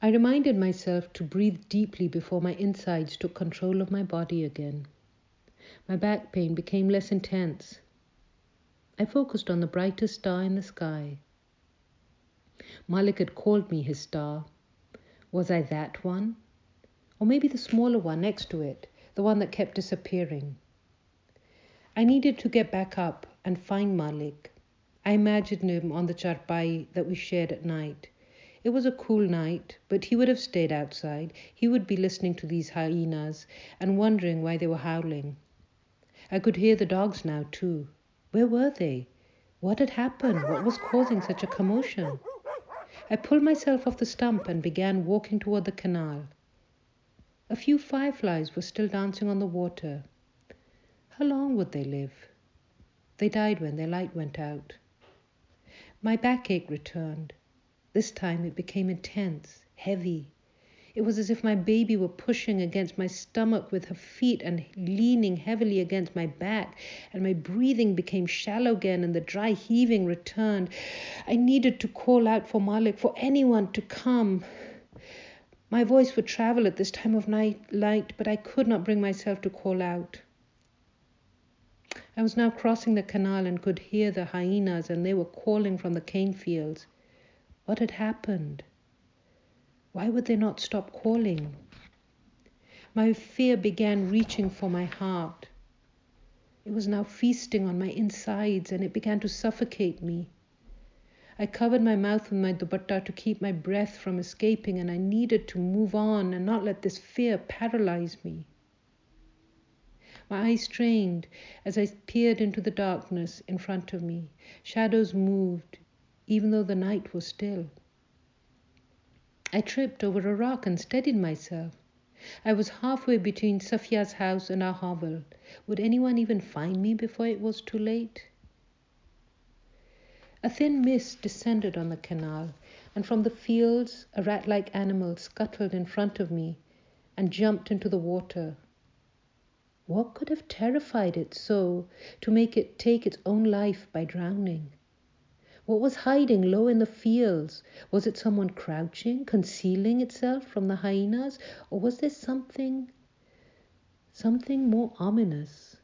I reminded myself to breathe deeply before my insides took control of my body again. My back pain became less intense. I focused on the brightest star in the sky. Malik had called me his star. Was I that one? Or maybe the smaller one next to it, the one that kept disappearing. I needed to get back up and find Malik. I imagined him on the charpai that we shared at night. It was a cool night, but he would have stayed outside. He would be listening to these hyenas and wondering why they were howling. I could hear the dogs now, too. Where were they? What had happened? What was causing such a commotion? I pulled myself off the stump and began walking toward the canal. A few fireflies were still dancing on the water. How long would they live? They died when their light went out. My backache returned. This time it became intense, heavy. It was as if my baby were pushing against my stomach with her feet and leaning heavily against my back, and my breathing became shallow again and the dry heaving returned. I needed to call out for Malik, for anyone to come. My voice would travel at this time of night, but I could not bring myself to call out. I was now crossing the canal and could hear the hyenas, and they were calling from the cane fields. What had happened? Why would they not stop calling? My fear began reaching for my heart. It was now feasting on my insides, and it began to suffocate me. I covered my mouth with my dupatta to keep my breath from escaping, and I needed to move on and not let this fear paralyze me. My eyes strained as I peered into the darkness in front of me. Shadows moved, even though the night was still. I tripped over a rock and steadied myself. I was halfway between Safia's house and our hovel. Would anyone even find me before it was too late? A thin mist descended on the canal, and from the fields a rat-like animal scuttled in front of me and jumped into the water. What could have terrified it so to make it take its own life by drowning? What was hiding low in the fields? Was it someone crouching, concealing itself from the hyenas? Or was there something more ominous?